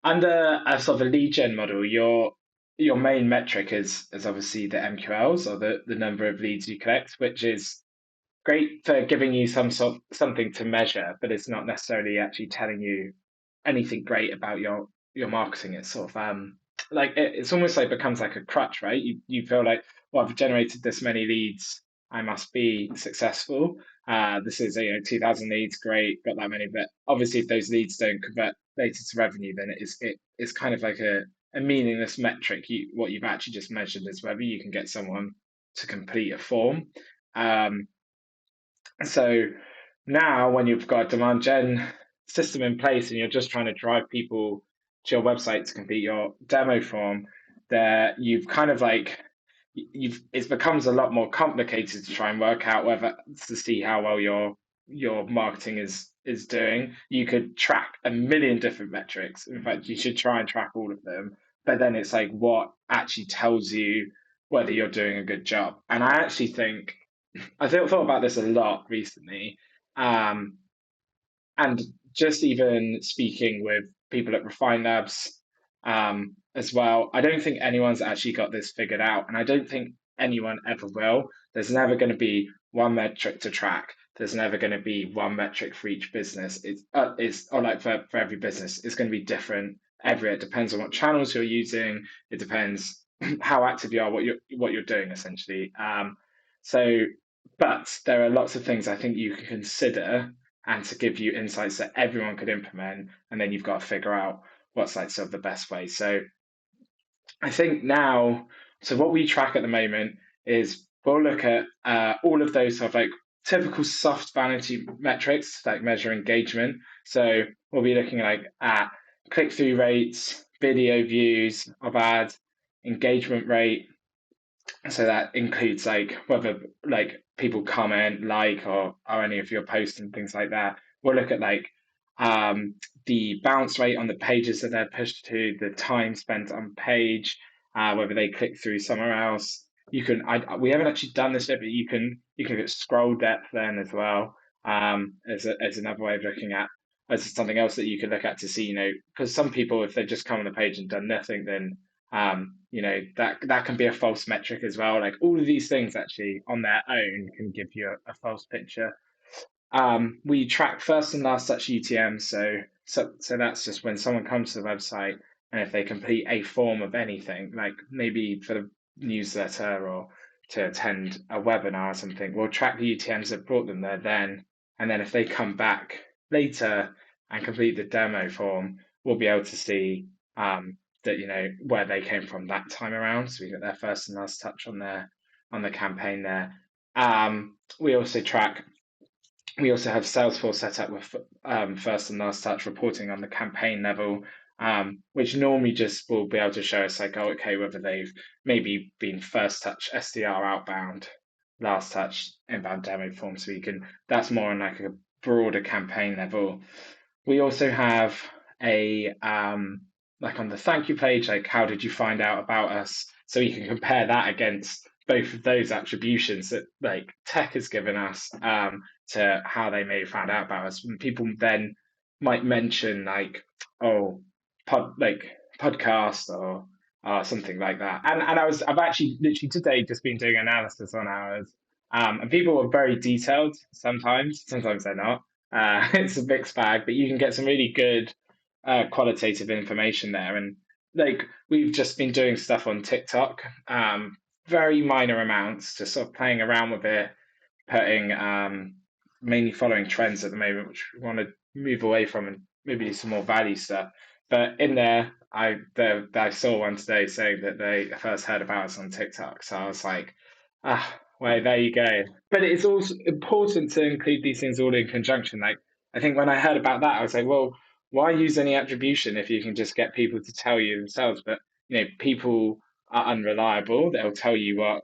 Under a sort of a lead gen model, your main metric is obviously the MQLs, or the number of leads you collect, which is great for giving you something to measure, but it's not necessarily actually telling you anything great about your marketing. It's sort of like it's almost like becomes like a crutch, right? You feel like, well, I've generated this many leads, I must be successful. This is 2,000 leads, great, got that many. But obviously, if those leads don't convert later to revenue, then it's kind of like a meaningless metric. What you've actually just measured is whether you can get someone to complete a form. Um, so now, when you've got a demand gen system in place and you're just trying to drive people to your website to complete your demo form, there you've kind of like you've it becomes a lot more complicated to try and work out whether to see how well your marketing is doing. You could track a million different metrics. In fact, you should try and track all of them. But then it's like what actually tells you whether you're doing a good job. And I actually think thought about this a lot recently, um, and just even speaking with people at Refine Labs as well. I don't think anyone's actually got this figured out, and I don't think anyone ever will. There's never going to be one metric to track. There's never going to be one metric for each business. It's or like for every business, it's going to be different. It depends on what channels you're using. It depends how active you are, what you're doing essentially. So but there are lots of things I think you can consider and to give you insights that everyone could implement. And then you've got to figure out what's like sort of the best way. So I think now, so what we track at the moment is we'll look at all of those sort of like typical soft vanity metrics, like measure engagement. So we'll be looking like at click through rates, video views of ads, engagement rate, so that includes like whether like people comment, like or any of your posts and things like that. We'll look at like the bounce rate on the pages that they're pushed to, the time spent on page, whether they click through somewhere else. We haven't actually done this yet, but you can get scroll depth then as well, as another way of looking at as something else that you could look at to see, because some people, if they just come on the page and done nothing, then that can be a false metric as well. Like all of these things actually on their own can give you a false picture. We track first and last touch UTM, so that's just when someone comes to the website and if they complete a form of anything, like maybe for the newsletter or to attend a webinar or something, we'll track the UTMs that brought them there then, and then if they come back later and complete the demo form, we'll be able to see that where they came from that time around. So we got their first and last touch on the campaign there. We also track we also have Salesforce set up with first and last touch reporting on the campaign level, which normally just will be able to show us like, oh, okay, whether they've maybe been first touch SDR outbound, last touch inbound demo form. So that's more on like a broader campaign level. We also have a like on the thank you page, like how did you find out about us? So you can compare that against both of those attributions that like tech has given us to how they may have found out about us. And people then might mention like, oh, like podcast or something like that. And I've actually literally today just been doing analysis on ours. And people are very detailed sometimes they're not. It's a mixed bag, but you can get some really good qualitative information there. And like we've just been doing stuff on TikTok, very minor amounts, just sort of playing around with it, putting mainly following trends at the moment, which we want to move away from and maybe do some more value stuff. But in there, I saw one today saying that they first heard about us on TikTok. So I was like, well, there you go. But it's also important to include these things all in conjunction. Like I think when I heard about that, I was like, well, why use any attribution if you can just get people to tell you themselves? But people are unreliable. They'll tell you what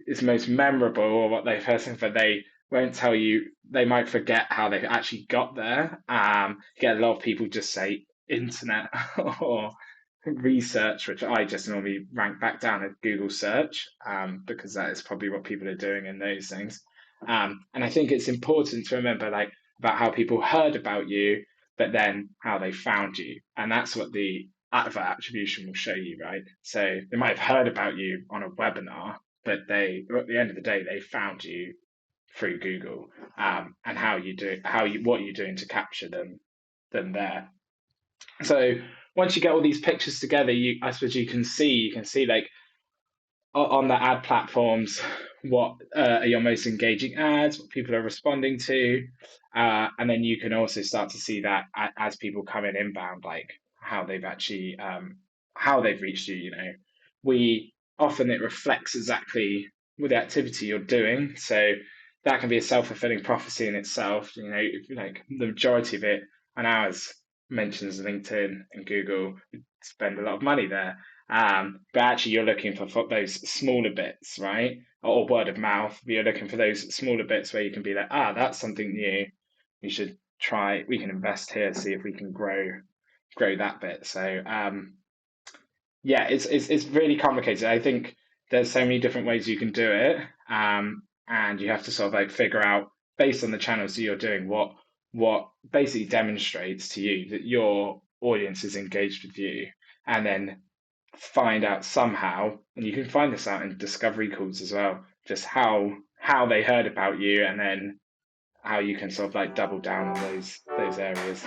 is most memorable or what they've heard, but they won't tell you. They might forget how they actually got there. You get a lot of people just say internet or research, which I just normally rank back down as Google search, because that is probably what people are doing in those things. And I think it's important to remember like about how people heard about you, but then how they found you. And that's what the advert attribution will show you, right? So they might have heard about you on a webinar, but at the end of the day, they found you through Google, and what you're doing to capture them there. So once you get all these pictures together, I suppose you can see like on the ad platforms what are your most engaging ads, what people are responding to, and then you can also start to see that as people come in inbound, like how they've actually how they've reached you. You know, we often it reflects exactly with the activity you're doing, so that can be a self-fulfilling prophecy in itself. You know, like the majority of it, and ours mentions LinkedIn and Google, we spend a lot of money there, but actually, you're looking for those smaller bits, right? Or word of mouth. You're looking for those smaller bits where you can be like, that's something new. We should try. We can invest here, see if we can grow that bit. So yeah, it's really complicated. I think there's so many different ways you can do it, and you have to sort of like figure out based on the channels that you're doing what basically demonstrates to you that your audience is engaged with you, and then find out somehow, and you can find this out in discovery calls as well, just how they heard about you, and then how you can sort of like double down on those areas.